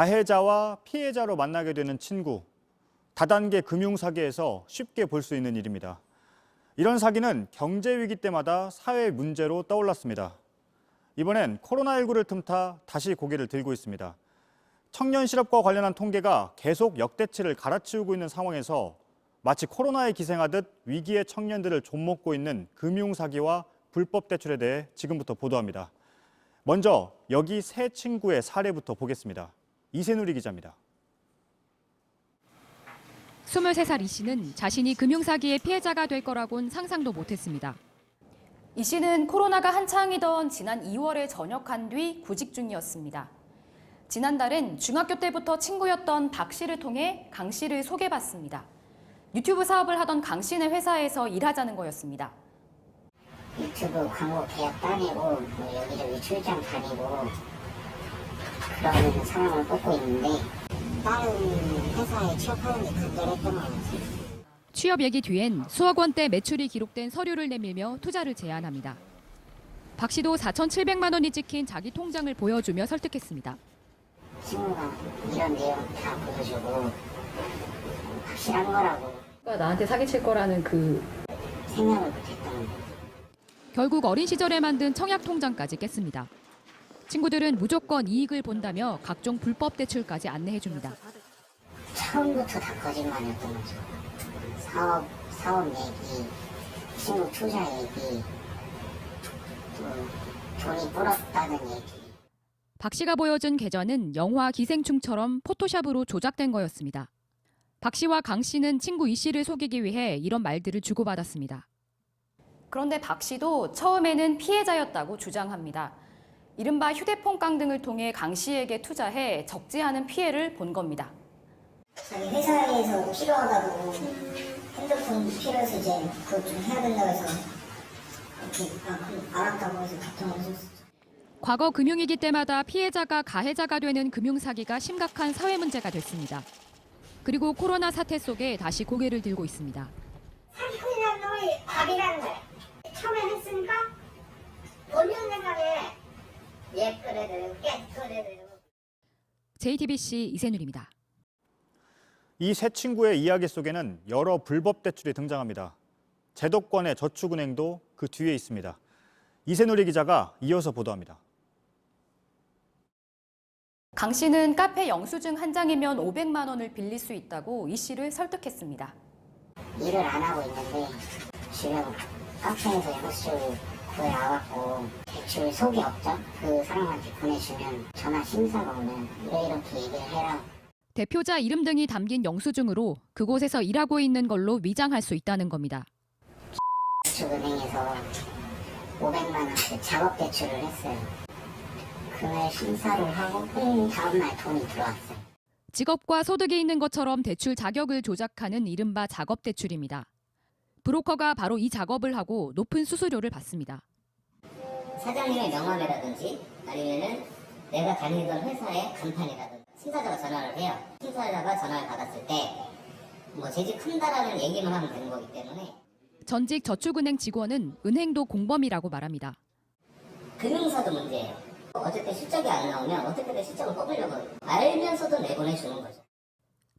가해자와 피해자로 만나게 되는 친구, 다단계 금융사기에서 쉽게 볼 수 있는 일입니다. 이런 사기는 경제 위기 때마다 사회 문제로 떠올랐습니다. 이번엔 코로나19를 틈타 다시 고개를 들고 있습니다. 청년 실업과 관련한 통계가 계속 역대치를 갈아치우고 있는 상황에서 마치 코로나에 기생하듯 위기의 청년들을 좀먹고 있는 금융사기와 불법 대출에 대해 지금부터 보도합니다. 먼저 여기 세 친구의 사례부터 보겠습니다. 이세누리 기자입니다. 23살 이 씨는 자신이 금융사기의 피해자가 될 거라곤 상상도 못했습니다. 이 씨는 코로나가 한창이던 지난 2월에 전역한 뒤 구직 중이었습니다. 지난달엔 중학교 때부터 친구였던 박 씨를 통해 강 씨를 소개받습니다. 유튜브 사업을 하던 강 씨네 회사에서 일하자는 거였습니다. 유튜브 광고 계약 따내고 여기저기 출장 다니고 그런 상황을 뽑고 있는데 다른 회사에 취업하는 게 간절했던 것 같아요. 취업 얘기 뒤엔 수억 원대 매출이 기록된 서류를 내밀며 투자를 제안합니다. 박 씨도 4,700만 원이 찍힌 자기 통장을 보여주며 설득했습니다. 친구가 이런 내용 다 보여주고 확실한 거라고 나한테 사기칠 거라는 생각을 못했던 거예요. 결국 어린 시절에 만든 청약 통장까지 깼습니다. 친구들은 무조건 이익을 본다며 각종 불법 대출까지 안내해줍니다. 처음부터 다 거짓말이었던 거죠. 사업 얘기, 친구 투자 얘기, 또 돈이 불었다는 얘기. 박 씨가 보여준 계좌는 영화 기생충처럼 포토샵으로 조작된 거였습니다. 박 씨와 강 씨는 친구 이 씨를 속이기 위해 이런 말들을 주고받았습니다. 그런데 박 씨도 처음에는 피해자였다고 주장합니다. 이른바 휴대폰 깡등을 통해 강 씨에게 투자해 적지 않은 피해를 본 겁니다. 자기 회사에서 필요하다고 핸드폰 필요해서 이제 그거 좀 해야 된다고 해서 이렇게 알았다고 해서 답장을 해줬었죠. 과거 금융위기 때마다 피해자가 가해자가 되는 금융사기가 심각한 사회 문제가 됐습니다. 그리고 코로나 사태 속에 다시 고개를 들고 있습니다. 사기꾼이라는 놈이 답이라는 거야. 처음에 했으니까 본인 생각에 예 그래 되고 깨 그래 되고. JTBC 이세누리입니다. 이 세 친구의 이야기 속에는 여러 불법 대출이 등장합니다. 제도권의 저축은행도 그 뒤에 있습니다. 이세누리 기자가 이어서 보도합니다. 강 씨는 카페 영수증 한 장이면 500만 원을 빌릴 수 있다고 이 씨를 설득했습니다. 일을 안 하고 있는데 지금 카페에서 영수증을 구해와갖고 대출 소개업자 그 사람한테 보내주면 전화 심사가 오면 이렇게 얘기를 해라. 대표자 이름 등이 담긴 영수증으로 그곳에서 일하고 있는 걸로 위장할 수 있다는 겁니다. 저축은행에서 500만 원짜리 작업 대출을 했어요. 그날 심사를 하고 다음날 돈이 들어왔어요. 직업과 소득이 있는 것처럼 대출 자격을 조작하는 이른바 작업 대출입니다. 브로커가 바로 이 작업을 하고 높은 수수료를 받습니다. 사장님의 명함이라든지 아니면은 내가 다니던 회사의 간판이라든지 심사자가 전화를 해요. 심사자가 전화를 받았을 때 뭐 재직한다라는 얘기만 하면 되는 거기 때문에 전직 저축은행 직원은 은행도 공범이라고 말합니다. 금융사도 문제예요. 어쨌든 실적이 안 나오면 어떻게든 실적을 뽑으려고 알면서도 내보내주는 거죠.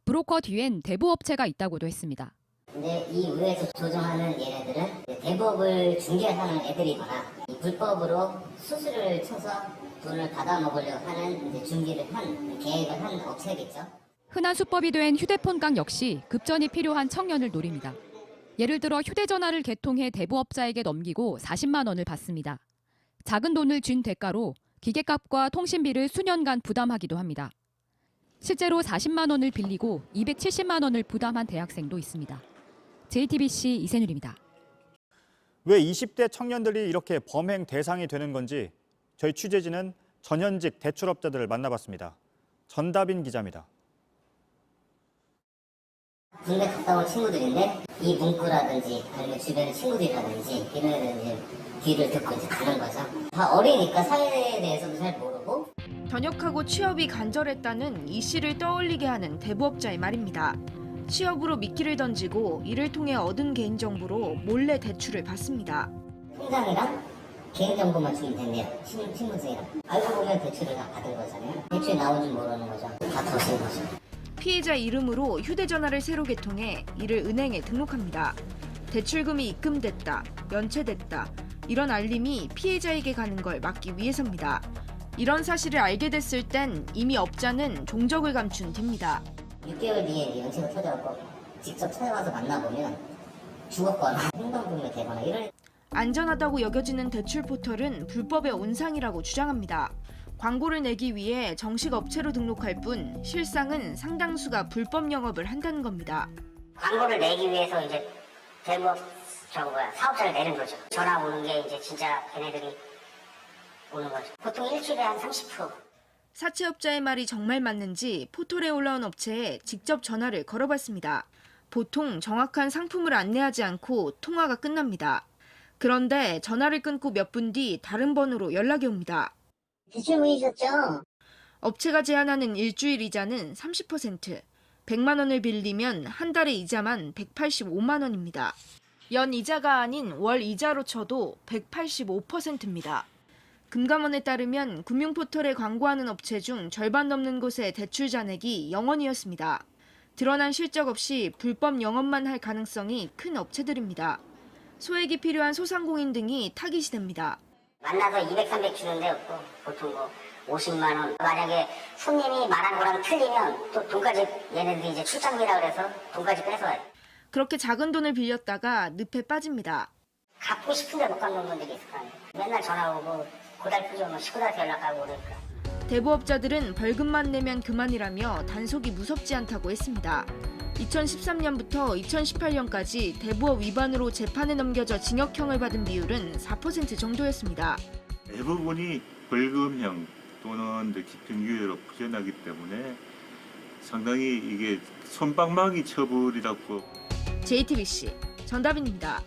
브로커 뒤엔 대부업체가 있다고도 했습니다. 근데 이 위에서 조정하는 얘네들은 대부업을 중개하는 애들이거나 이 불법으로 수수료를 쳐서 돈을 받아먹으려고 하는 이제 준비를 한 계획을 한 업체겠죠. 흔한 수법이 된 휴대폰 깡 역시 급전이 필요한 청년을 노립니다. 예를 들어 휴대전화를 개통해 대부업자에게 넘기고 40만 원을 받습니다. 작은 돈을 준 대가로 기계값과 통신비를 수년간 부담하기도 합니다. 실제로 40만 원을 빌리고 270만 원을 부담한 대학생도 있습니다. JTBC 이세누리입니다. 왜 20대 청년들이 이렇게 범행 대상이 되는 건지 저희 취재진은 전현직 대출업자들을 만나봤습니다. 전다빈 기자입니다. 군대 갔다 온 친구들인데 이 문구라든지 아니면 주변의 친구들이라든지 이런 애들 이제 뒤를 듣고 이제 가는 거죠. 다 어리니까 사회에 대해서도 잘 모르고. 전역하고 취업이 간절했다는 이 씨를 떠올리게 하는 대부업자의 말입니다. 취업으로 미끼를 던지고 이를 통해 얻은 개인정보로 몰래 대출을 받습니다. 통장이랑 개인정보만 주면 된대요. 신분증이랑. 알고 보면 대출을 다 받은 거잖아요. 대출이 나오지 모르는 거죠. 다 더신 거죠. 피해자 이름으로 휴대전화를 새로 개통해 이를 은행에 등록합니다. 대출금이 입금됐다, 연체됐다 이런 알림이 피해자에게 가는 걸 막기 위해서입니다. 이런 사실을 알게 됐을 땐 이미 업자는 종적을 감춘 뒤입니다. 6개월 뒤에 연체가 터져갖고 직접 찾아가서 만나보면 죽었거나 행방불명 되거나 이런. 안전하다고 여겨지는 대출 포털은 불법의 온상이라고 주장합니다. 광고를 내기 위해 정식 업체로 등록할 뿐 실상은 상당수가 불법 영업을 한다는 겁니다. 광고를 내기 위해서 이제 사업자를 내는 거죠. 전화 오는 게 이제 진짜 걔네들이 오는 거죠. 보통 일주일에 한 30%. 사채업자의 말이 정말 맞는지 포털에 올라온 업체에 직접 전화를 걸어봤습니다. 보통 정확한 상품을 안내하지 않고 통화가 끝납니다. 그런데 전화를 끊고 몇 분 뒤 다른 번호로 연락이 옵니다. 대출 문의셨죠? 업체가 제한하는 일주일 이자는 30%, 100만 원을 빌리면 한 달의 이자만 185만 원입니다. 연 이자가 아닌 월 이자로 쳐도 185%입니다. 금감원에 따르면 금융포털에 광고하는 업체 중 절반 넘는 곳의 대출 잔액이 0원이었습니다. 드러난 실적 없이 불법 영업만 할 가능성이 큰 업체들입니다. 소액이 필요한 소상공인 등이 타깃이 됩니다. 만나서 200, 300 주는데 없고 보통 50만 원. 만약에 손님이 말한 거랑 틀리면 또 돈까지 얘네들이 이제 출장비라 그래서 돈까지 뺏어와요. 그렇게 작은 돈을 빌렸다가 늪에 빠집니다. 갚고 싶은데 못 갚는 분들이 있을 거 아니에요. 맨날 전화 오고 고달프죠. 식구들한테 연락하고 그러니까. 대부업자들은 벌금만 내면 그만이라며 단속이 무섭지 않다고 했습니다. 2013년부터 2018년까지 대부업 위반으로 재판에 넘겨져 징역형을 받은 비율은 4% 정도였습니다. 대부분이 벌금형 또는 집행유예로 풀려나기 때문에 상당히 이게 솜방망이 처벌이라고. JTBC 전다빈입니다.